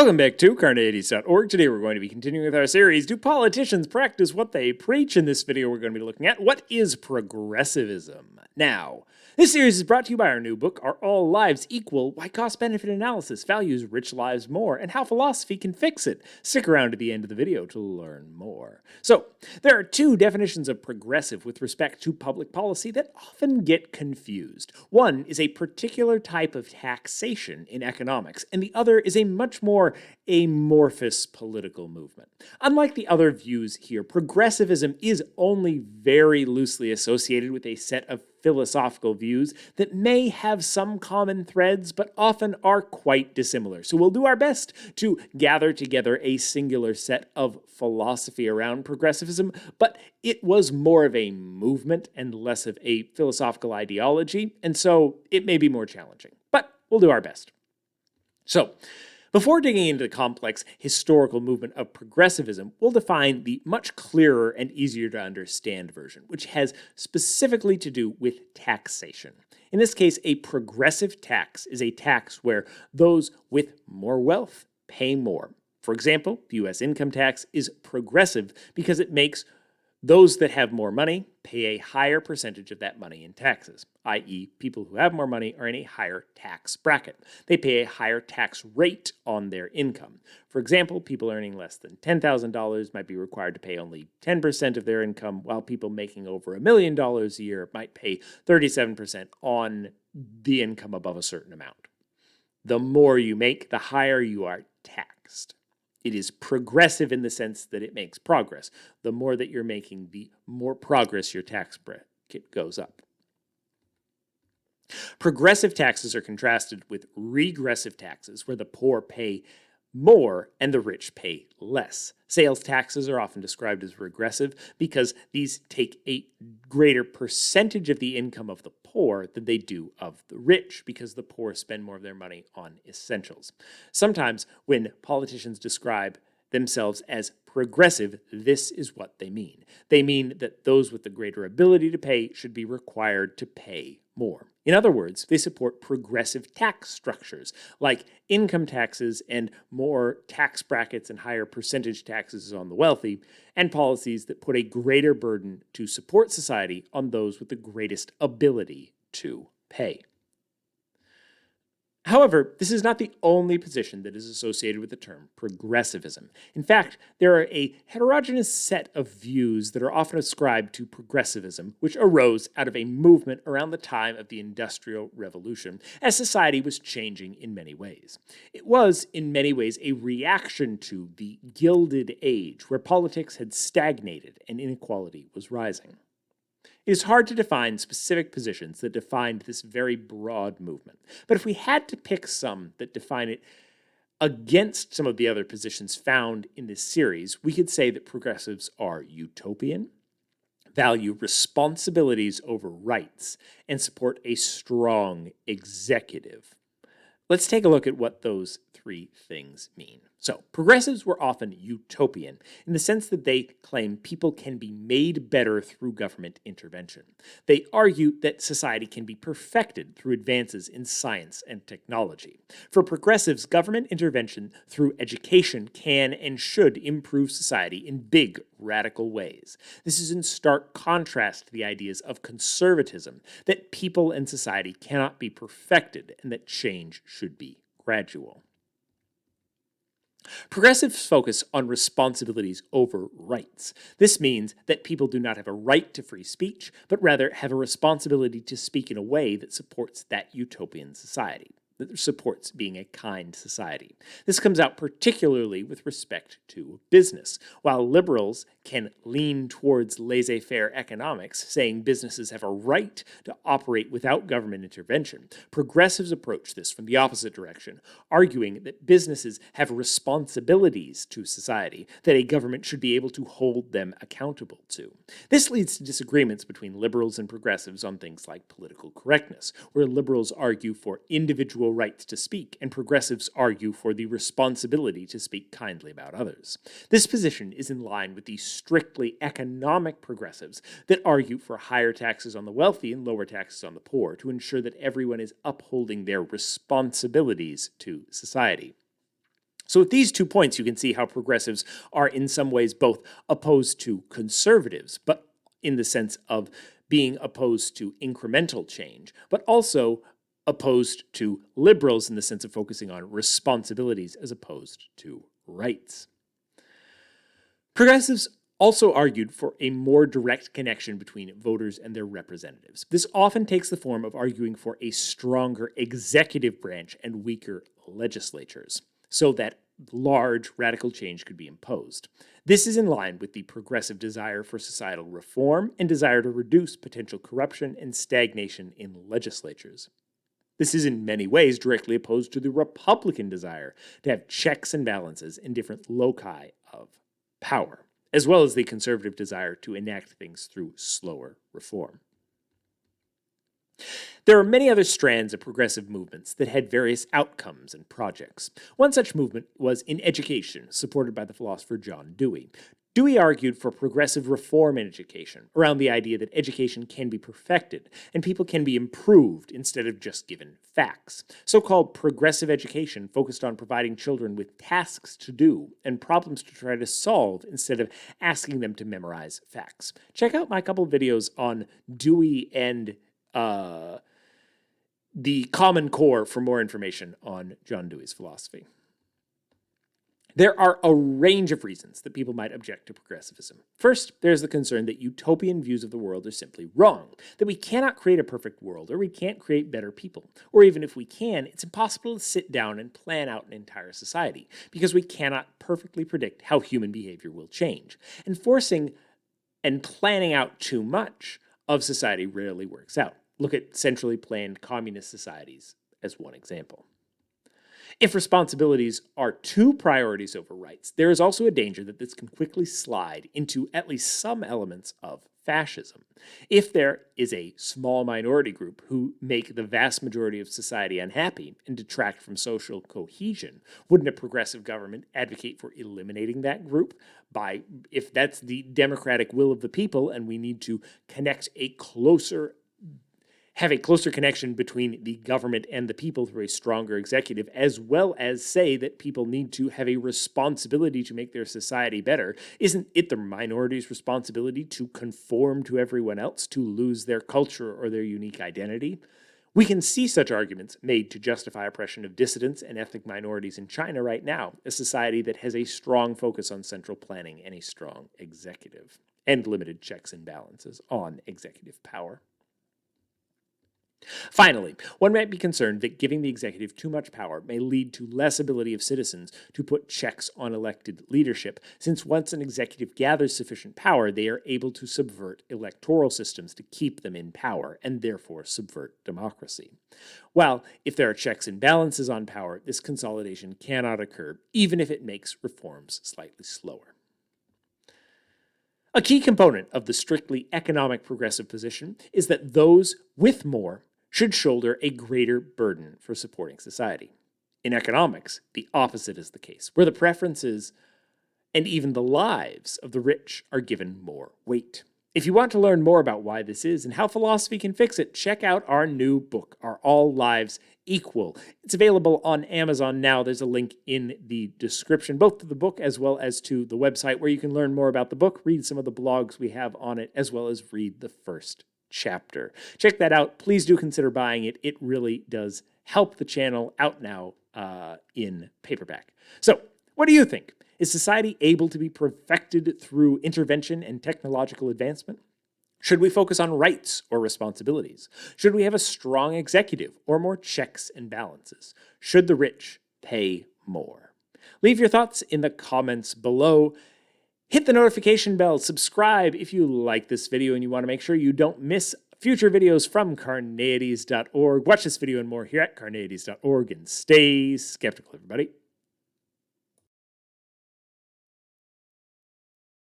Welcome back to Carneades.org. Today we're going to be continuing with our series, Do Politicians Practice What They Preach? In this video we're going to be looking at what is progressivism. Now, this series is brought to you by our new book, Are All Lives Equal? Why Cost-Benefit Analysis Values Rich Lives More, and How Philosophy Can Fix It. Stick around to the end of the video to learn more. So, there are two definitions of progressive with respect to public policy that often get confused. One is a particular type of taxation in economics, and the other is a much more amorphous political movement. Unlike the other views here, progressivism is only very loosely associated with a set of philosophical views that may have some common threads, but often are quite dissimilar. So we'll do our best to gather together a singular set of philosophy around progressivism, but it was more of a movement and less of a philosophical ideology, and so it may be more challenging, but we'll do our best. So, before digging into the complex historical movement of progressivism, we'll define the much clearer and easier to understand version, which has specifically to do with taxation. In this case, a progressive tax is a tax where those with more wealth pay more. For example, the U.S. income tax is progressive because it makes those that have more money pay a higher percentage of that money in taxes, i.e., people who have more money are in a higher tax bracket. They pay a higher tax rate on their income. For example, people earning less than $10,000 might be required to pay only 10% of their income, while people making over $1 million a year might pay 37% on the income above a certain amount. The more you make, the higher you are taxed. It is progressive in the sense that it makes progress. The more that you're making, the more progress your tax bracket goes up. Progressive taxes are contrasted with regressive taxes, where the poor pay more and the rich pay less. Sales taxes are often described as regressive because these take a greater percentage of the income of the poor than they do of the rich, because the poor spend more of their money on essentials. Sometimes when politicians describe themselves as progressive, this is what they mean. They mean that those with the greater ability to pay should be required to pay more. In other words, they support progressive tax structures, like income taxes and more tax brackets and higher percentage taxes on the wealthy, and policies that put a greater burden to support society on those with the greatest ability to pay. However, this is not the only position that is associated with the term progressivism. In fact, there are a heterogeneous set of views that are often ascribed to progressivism, which arose out of a movement around the time of the Industrial Revolution, as society was changing in many ways. It was, in many ways, a reaction to the Gilded Age, where politics had stagnated and inequality was rising. It is hard to define specific positions that defined this very broad movement, but if we had to pick some that define it against some of the other positions found in this series, we could say that progressives are utopian, value responsibilities over rights, and support a strong executive. Let's take a look at what those three things mean. So, progressives were often utopian in the sense that they claim people can be made better through government intervention. They argue that society can be perfected through advances in science and technology. For progressives, government intervention through education can and should improve society in big, radical ways. This is in stark contrast to the ideas of conservatism, that people and society cannot be perfected and that change should be gradual. Progressives focus on responsibilities over rights. This means that people do not have a right to free speech, but rather have a responsibility to speak in a way that supports that utopian society, that supports being a kind society. This comes out particularly with respect to business. While liberals can lean towards laissez-faire economics, saying businesses have a right to operate without government intervention, progressives approach this from the opposite direction, arguing that businesses have responsibilities to society that a government should be able to hold them accountable to. This leads to disagreements between liberals and progressives on things like political correctness, where liberals argue for individual rights to speak, and progressives argue for the responsibility to speak kindly about others. This position is in line with the strictly economic progressives that argue for higher taxes on the wealthy and lower taxes on the poor to ensure that everyone is upholding their responsibilities to society. So with these 2 points, you can see how progressives are in some ways both opposed to conservatives, but in the sense of being opposed to incremental change, but also opposed to liberals in the sense of focusing on responsibilities as opposed to rights. Progressives also argued for a more direct connection between voters and their representatives. This often takes the form of arguing for a stronger executive branch and weaker legislatures, so that large radical change could be imposed. This is in line with the progressive desire for societal reform and desire to reduce potential corruption and stagnation in legislatures. This is in many ways directly opposed to the Republican desire to have checks and balances in different loci of power, as well as the conservative desire to enact things through slower reform. There are many other strands of progressive movements that had various outcomes and projects. One such movement was in education, supported by the philosopher John Dewey. Dewey argued for progressive reform in education, around the idea that education can be perfected and people can be improved instead of just given facts. So-called progressive education focused on providing children with tasks to do and problems to try to solve instead of asking them to memorize facts. Check out my couple of videos on Dewey and the Common Core for more information on John Dewey's philosophy. There are a range of reasons that people might object to progressivism. First, there's the concern that utopian views of the world are simply wrong, that we cannot create a perfect world, or we can't create better people, or even if we can, it's impossible to sit down and plan out an entire society, because we cannot perfectly predict how human behavior will change. And forcing and planning out too much of society rarely works out. Look at centrally planned communist societies as one example. If responsibilities are two priorities over rights, there is also a danger that this can quickly slide into at least some elements of fascism. If there is a small minority group who make the vast majority of society unhappy and detract from social cohesion, wouldn't a progressive government advocate for eliminating that group? If that's the democratic will of the people and we need to have a closer connection between the government and the people through a stronger executive, as well as say that people need to have a responsibility to make their society better, isn't it the minority's responsibility to conform to everyone else, to lose their culture or their unique identity? We can see such arguments made to justify oppression of dissidents and ethnic minorities in China right now, a society that has a strong focus on central planning and a strong executive, and limited checks and balances on executive power. Finally, one might be concerned that giving the executive too much power may lead to less ability of citizens to put checks on elected leadership, since once an executive gathers sufficient power, they are able to subvert electoral systems to keep them in power, and therefore subvert democracy. While, if there are checks and balances on power, this consolidation cannot occur, even if it makes reforms slightly slower. A key component of the strictly economic progressive position is that those with more should shoulder a greater burden for supporting society. In economics, the opposite is the case, where the preferences and even the lives of the rich are given more weight. If you want to learn more about why this is and how philosophy can fix it, check out our new book, Are All Lives Equal? It's available on Amazon now. There's a link in the description, both to the book as well as to the website, where you can learn more about the book, read some of the blogs we have on it, as well as read the first chapter. Check that out. Please do consider buying it. It really does help the channel out now in paperback. So, what do you think? Is society able to be perfected through intervention and technological advancement? Should we focus on rights or responsibilities? Should we have a strong executive or more checks and balances? Should the rich pay more? Leave your thoughts in the comments below. Hit the notification bell, subscribe if you like this video and you want to make sure you don't miss future videos from Carneades.org. Watch this video and more here at Carneades.org, and stay skeptical, everybody.